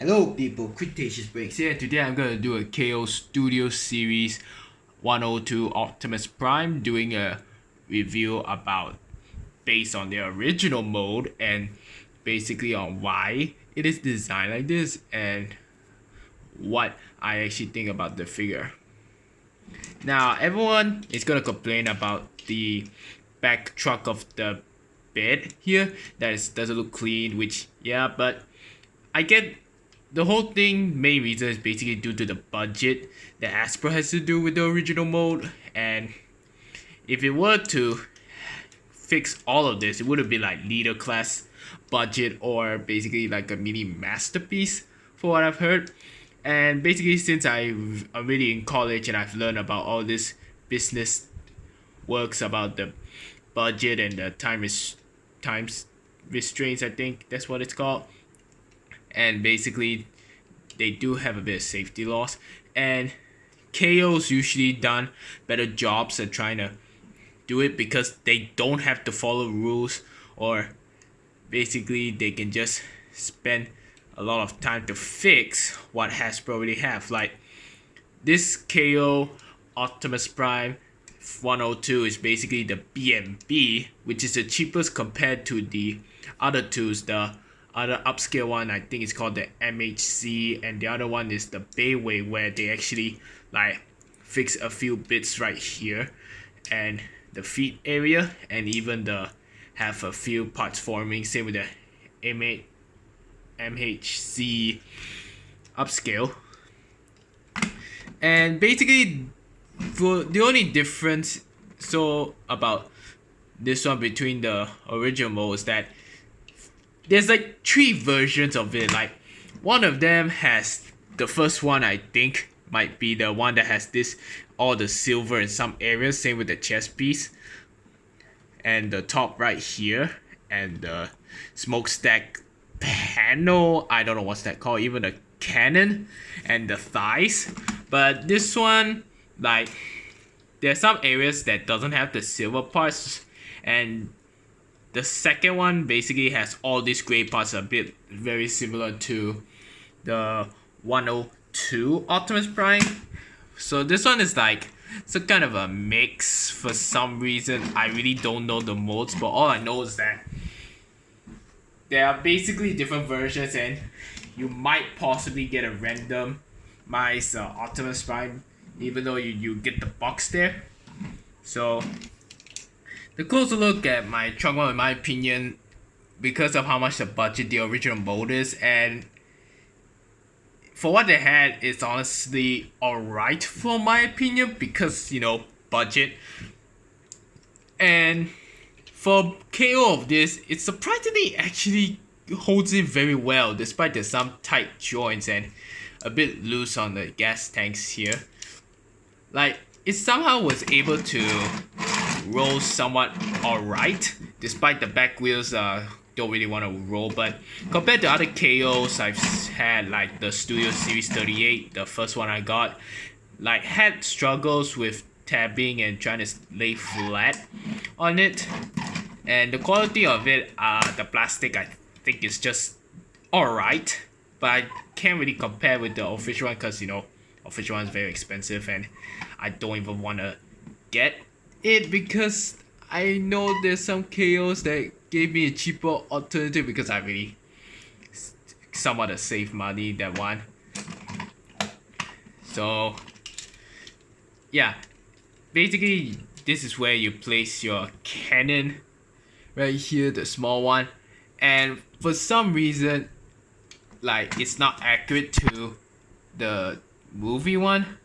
Hello people, Cretaceous Breaks here. Today I'm going to do a KO Studio Series 102 Optimus Prime, doing a review about based on the original mode and basically on why it is designed like this and what I actually think about the figure. Now everyone is going to complain about the back truck of the bed here that doesn't look clean, which yeah, but I get the whole thing. Main reason is basically due to the budget that Hasbro has to do with the original mode, and if it were to fix all of this, it would have been like leader class budget or basically like a mini masterpiece for what I've heard. And basically, since I'm already in college and I've learned about all this business works about the budget and the times restraints, I think that's what it's called. And basically they do have a bit of safety loss, and KO's usually done better jobs at trying to do it because they don't have to follow rules, or basically they can just spend a lot of time to fix what Hasbro already have. Like this KO Optimus Prime 102 is basically the BMB, which is the cheapest compared to the other twos. The other upscale one, I think it's called the MHC, and the other one is the Bayway, where they actually like fix a few bits right here and the feet area, and even the have a few parts forming. Same with the MHC upscale. And basically, for the only difference about this one between the original mode is that there's like three versions of it. Like one of them has the first one, I think might be the one that has this all the silver in some areas, same with the chest piece and the top right here and the smokestack panel, I don't know what's that called, even the cannon and the thighs. But this one, like there's some areas that doesn't have the silver parts, and the second one basically has all these gray parts, a bit very similar to the 102 Optimus Prime. So this one is like it's a kind of a mix for some reason. I really don't know the modes, but all I know is that there are basically different versions, and you might possibly get a randomized Optimus Prime, even though you get the box there. So the closer look at my truck one, in my opinion, because of how much the budget the original mode is, and for what they had, it's honestly alright for my opinion, because budget. And for KO of this, it surprisingly actually holds in very well, despite there's some tight joints and a bit loose on the gas tanks here. Like it somehow was able to roll somewhat alright, despite the back wheels don't really want to roll. But compared to other KOs I've had, like the Studio Series 38, the first one I got, like had struggles with tabbing and trying to lay flat on it. And the quality of it, the plastic, I think is just alright, but I can't really compare with the official one, because official one is very expensive and I don't even want to get it, because I know there's some KOs that gave me a cheaper alternative, because I really somewhat save money that one. So yeah, basically this is where you place your cannon right here, the small one, and for some reason like it's not accurate to the movie one,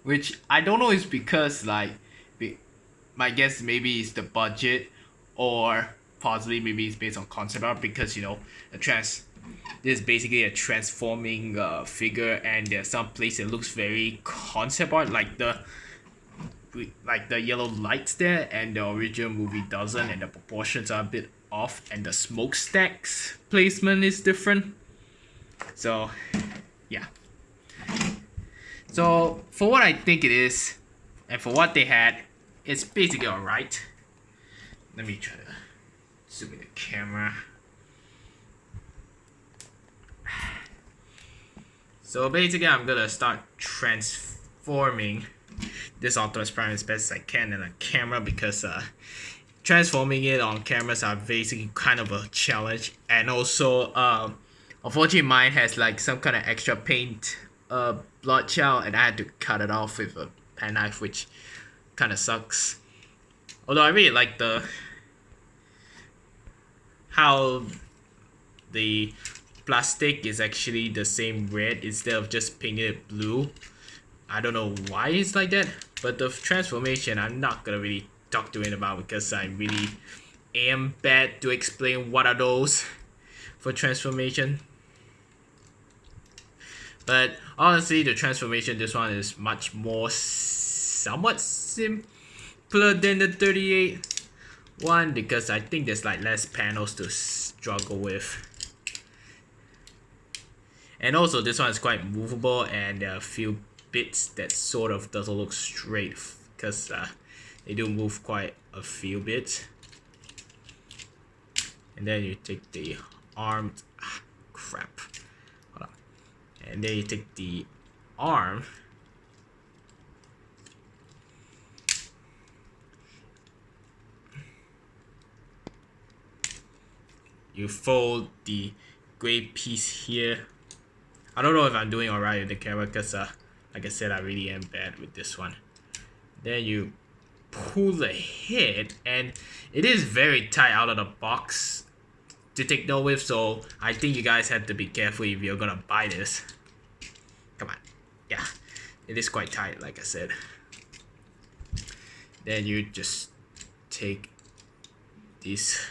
which I don't know is because like my guess maybe it's the budget, or possibly maybe it's based on concept art, because this is basically a transforming figure, and there's some place that looks very concept art, like the yellow lights there, and the original movie doesn't, and the proportions are a bit off, and the smokestacks placement is different. So yeah, so for what I think it is and for what they had, it's basically alright. Let me try to zoom in the camera. So basically, I'm gonna start transforming this Optimus Prime as best as I can in a camera, because transforming it on cameras are basically kind of a challenge. And also, unfortunately, mine has like some kind of extra paint blood gel, and I had to cut it off with a pen knife, which kind of sucks. Although I really like how the plastic is actually the same red instead of just painted it blue. I don't know why it's like that, but the transformation I'm not gonna really talk to it about, because I really am bad to explain what are those for transformation. But honestly, the transformation this one is much more somewhat simpler than the 38 one, because I think there's like less panels to struggle with. And also this one is quite movable, and there are a few bits that sort of doesn't look straight, because they do move quite a few bits. And then you take the arm, crap, hold on. And then you take the arm, you fold the gray piece here. I don't know if I'm doing alright with the camera, because like I said, I really am bad with this one. Then you pull the head, and it is very tight out of the box to take note with, so I think you guys have to be careful if you're gonna buy this. Come on. Yeah, it is quite tight, like I said. Then you just take this.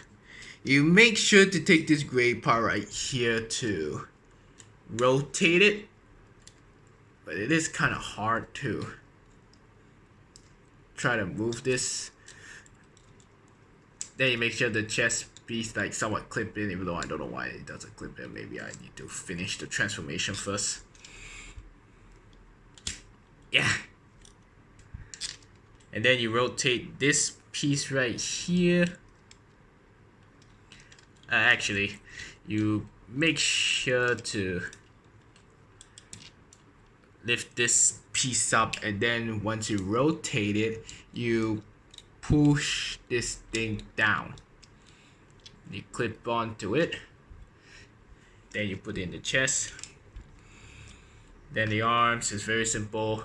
You make sure to take this gray part right here to rotate it, but it is kind of hard to try to move this. Then you make sure the chest piece like somewhat clip in, even though I don't know why it doesn't clip in. Maybe I need to finish the transformation first. Yeah. And then you rotate this piece right here. Actually, you make sure to lift this piece up, and then once you rotate it, you push this thing down. You clip onto it, then you put in the chest. Then the arms is very simple.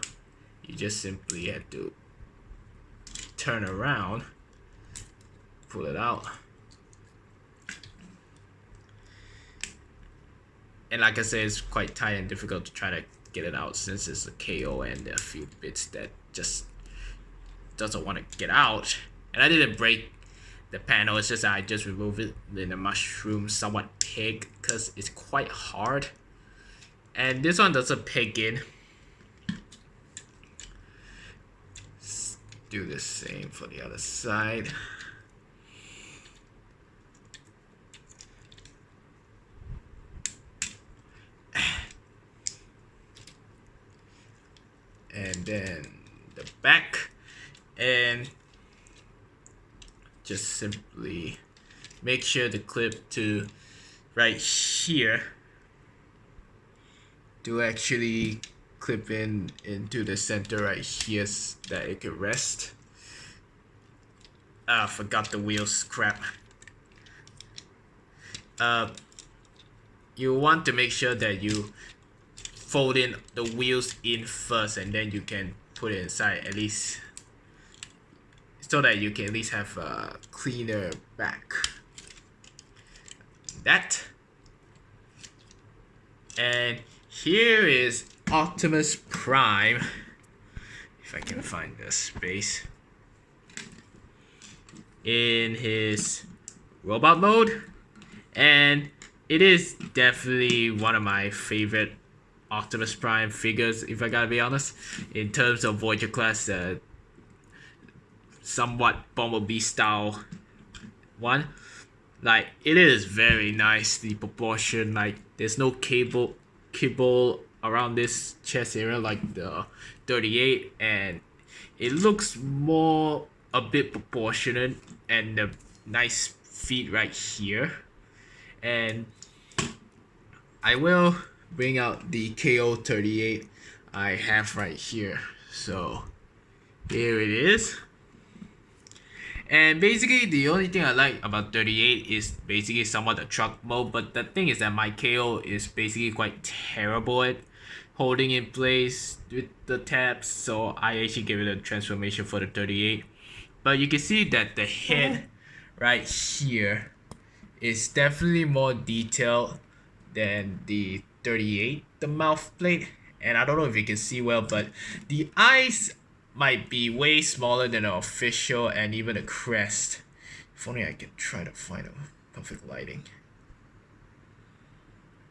You just simply have to turn around, pull it out. And like I said, it's quite tight and difficult to try to get it out, since it's a KO and there are a few bits that just doesn't want to get out. And I didn't break the panel, it's just that I just removed it in the mushroom somewhat pig, because it's quite hard. And this one doesn't pig in. Let's do the same for the other side. And then the back, and just simply make sure to clip to right here to actually clip into the center right here, so that it could rest. Ah, forgot the wheels, crap. You want to make sure that you fold in the wheels in first, and then you can put it inside, at least so that you can at least have a cleaner back. That. And here is Optimus Prime, if I can find the space, in his robot mode. And it is definitely one of my favorite Optimus Prime figures, if I gotta be honest, in terms of Voyager class, somewhat Bumblebee style one. Like, it is very nicely proportioned. Like, there's no kibble around this chest area like the 38, and it looks more a bit proportionate, and the nice feet right here. And I will bring out the KO-38 I have right here. So here it is. And basically, the only thing I like about 38 is basically somewhat the truck mode. But the thing is that my KO is basically quite terrible at holding in place with the tabs. So I actually gave it a transformation for the 38. But you can see that the head right here is definitely more detailed than the 38, the mouth plate. And I don't know if you can see well, but the eyes might be way smaller than the official, and even the crest. If only I could try to find a perfect lighting.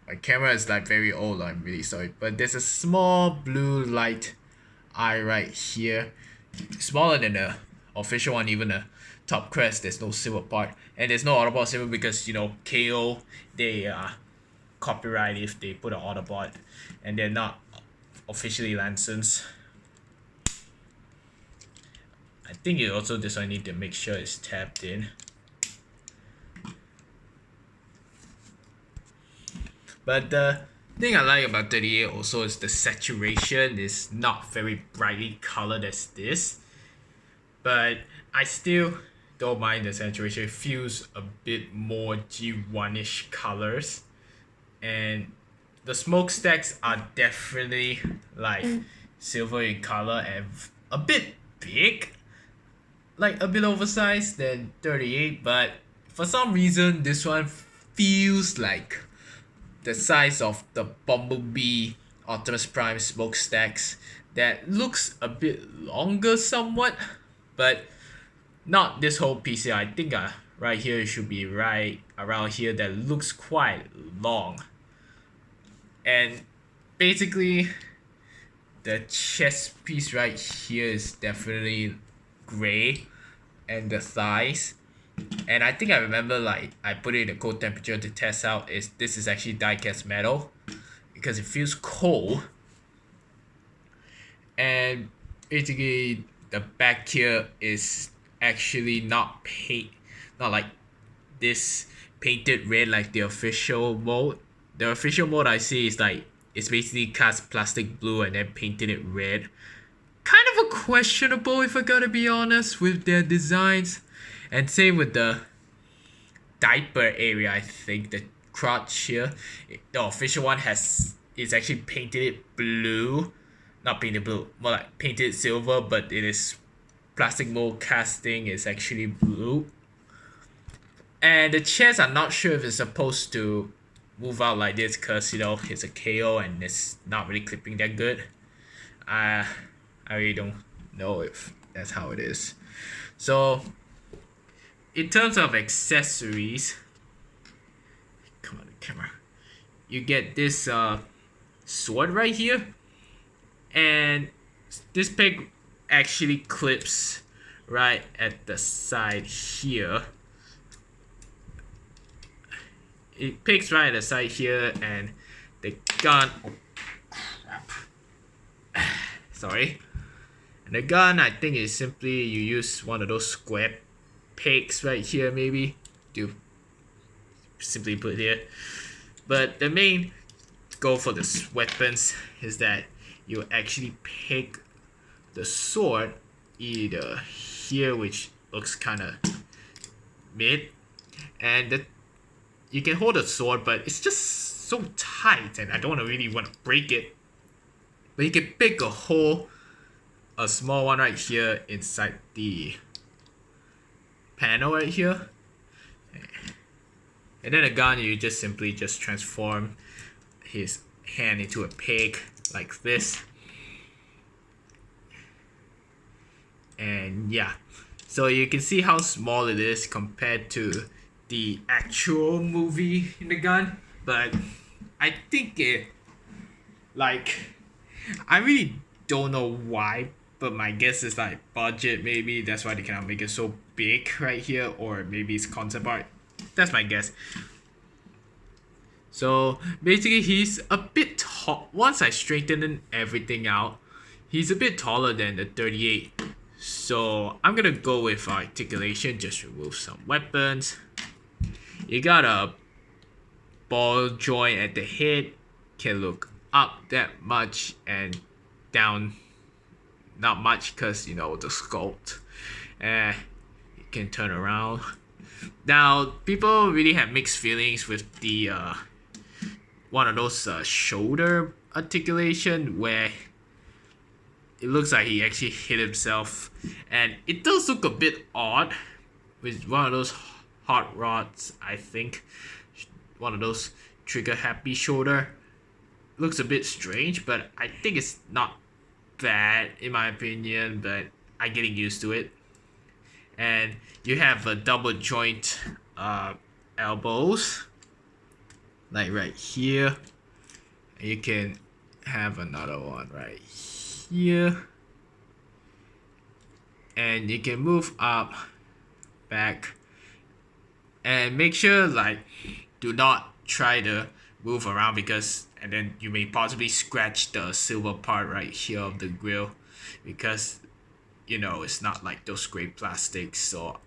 My camera is like very old, I'm really sorry, but there's a small blue light eye right here, smaller than the official one. Even the top crest, there's no silver part, and there's no Autobot silver because, you know, KO, they copyright if they put an Autobot, and they're not officially licensed. I think you also this one need to make sure it's tapped in. But the thing I like about 38 also is the saturation is not very brightly colored as this. But I still don't mind the saturation. It feels a bit more G1-ish colors. And the smokestacks are definitely like silver in color and a bit big. Like a bit oversized than 38, but for some reason this one feels like the size of the Bumblebee Optimus Prime smokestacks that looks a bit longer somewhat, but not this whole piece here. I think right here it should be right around here that looks quite long. And basically the chest piece right here is definitely gray, and the thighs, and I think I remember like I put it in a cold temperature to test out is this is actually die-cast metal because it feels cold. And basically the back here is actually not like this painted red like the official mode. The official mode I see is like it's basically cast plastic blue and then painted it red. Kind of a questionable, if I gotta be honest, with their designs. And same with the diaper area. I think the crotch here, the official one is actually painted it blue, not painted blue, more like painted silver, but it is plastic mold casting is actually blue. And the chest, I'm not sure if it's supposed to move out like this because, you know, it's a KO and it's not really clipping that good. I really don't know if that's how it is. So in terms of accessories, come on the camera, you get this sword right here, and this peg actually clips right at the side here. It picks right at the side here, and the gun, sorry. And the gun, I think, is simply you use one of those square pegs right here, maybe, to simply put here. But the main goal for the weapons is that you actually pick the sword either here, which looks kind of mid, and you can hold the sword, but it's just so tight, and I don't really want to break it. But you can pick a small one right here inside the panel right here, and then the gun, you just simply transform his hand into a pig like this. And yeah, so you can see how small it is compared to the actual movie in the gun. But I think I really don't know why, but my guess is like budget, maybe that's why they cannot make it so big right here, or maybe it's concept art. That's my guess. So basically he's a bit tall. Once I straighten everything out, he's a bit taller than the 38. So I'm gonna go with articulation, just remove some weapons. You got a ball joint at the head can look up that much and down not much because you know the sculpt. You can turn around. Now people really have mixed feelings with the one of those shoulder articulation where it looks like he actually hit himself, and it does look a bit odd with one of those hot rods. I think one of those trigger happy shoulder looks a bit strange, but I think it's not bad in my opinion, but I'm getting used to it. And you have a double joint elbows like right here, and you can have another one right here, and you can move up, back, and make sure like do not try to move around because and then you may possibly scratch the silver part right here of the grill because you know it's not like those great plastics, so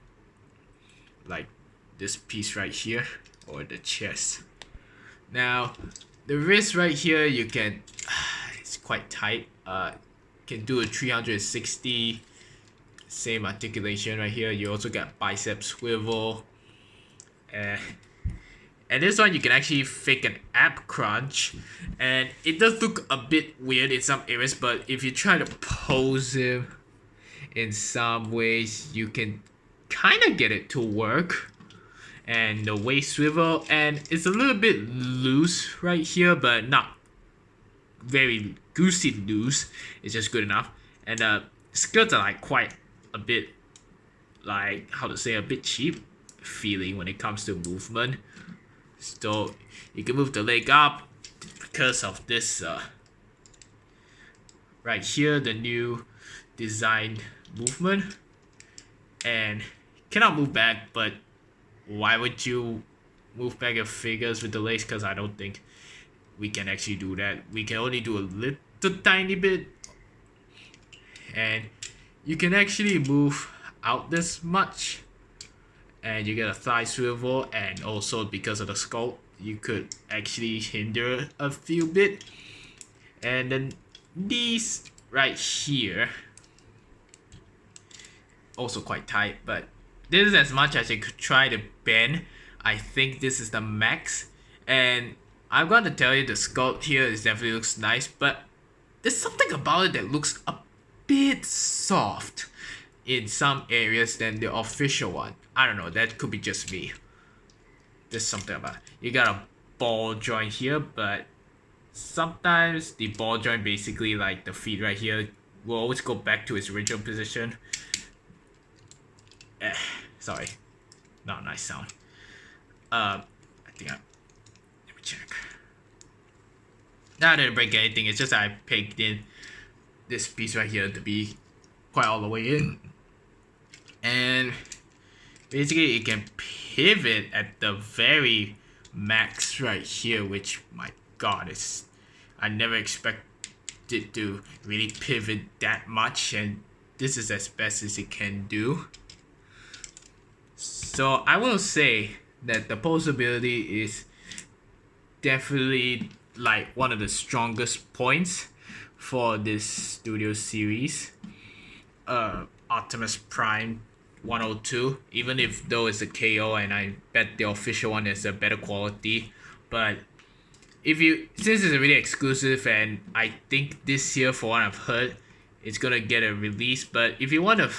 like this piece right here or the chest. Now the wrist right here, you can it's quite tight, can do a 360, same articulation right here. You also got bicep swivel, and this one you can actually fake an ab crunch, and it does look a bit weird in some areas, but if you try to pose him in some ways you can kind of get it to work. And the waist swivel, and it's a little bit loose right here, but not very goosey loose. It's just good enough. And the skirts are like quite a bit like how to say a bit cheap feeling when it comes to movement. So you can move the leg up because of this right here, the new design movement, and cannot move back. But why would you move back your figures with the legs? Because I don't think we can actually do that. We can only do a little tiny bit, and you can actually move out this much, and you get a thigh swivel, and also because of the sculpt you could actually hinder a few bit. And then these right here also quite tight, but this is as much as you could try to bend. I think this is the max, and I'm gonna tell you the sculpt here is definitely looks nice, but there's something about it that looks a bit soft in some areas than the official one. I don't know, that could be just me. There's something about it. You got a ball joint here, but sometimes the ball joint, basically like the feet right here, will always go back to its original position. Sorry, not a nice sound. I think let me check. Now I didn't break anything, it's just I pegged in this piece right here to be quite all the way in. And basically it can pivot at the very max right here, which my god, is I never expected to really pivot that much, and this is as best as it can do. So I will say that the posability is definitely like one of the strongest points for this studio series. Optimus Prime 102, even if though it's a KO, and I bet the official one is a better quality, but if you, since it's a really exclusive, and I think this year for what I've heard it's gonna get a release, but if you want to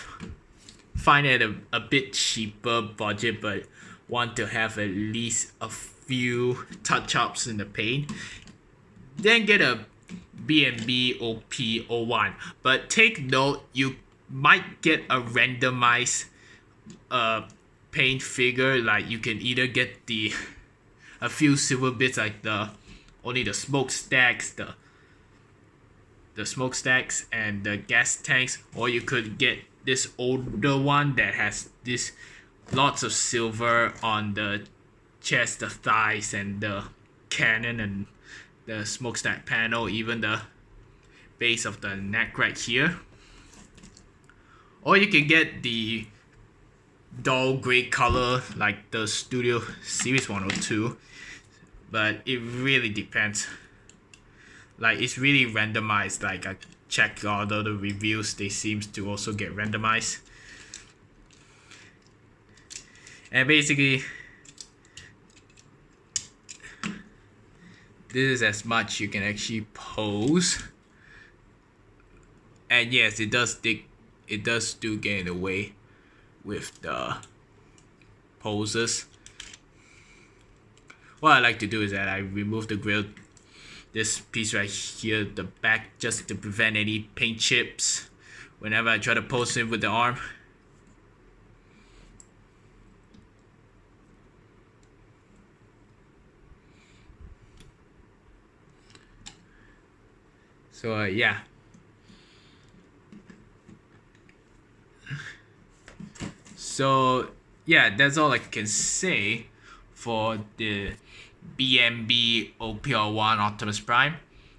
find it a bit cheaper budget but want to have at least a few touch-ups in the paint, then get a B&B OP-01. But take note, you might get a randomized paint figure. Like you can either get a few silver bits like only the smokestacks, the smokestacks and the gas tanks, or you could get this older one that has this lots of silver on the chest, the thighs, and the cannon and the smokestack panel, even the base of the neck right here. Or you can get the dull gray color like the Studio Series 102, but it really depends. Like it's really randomized. Like I checked all the reviews, they seems to also get randomized. And basically, this is as much you can actually pose. And yes, it does do get in the way with the poses. What I like to do is that I remove the grill, this piece right here, the back, just to prevent any paint chips whenever I try to pose it with the arm. So yeah. So yeah, that's all I can say for the BMB OP-01 Optimus Prime.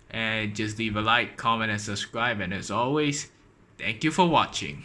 And just leave a like, comment, and subscribe. And as always, thank you for watching.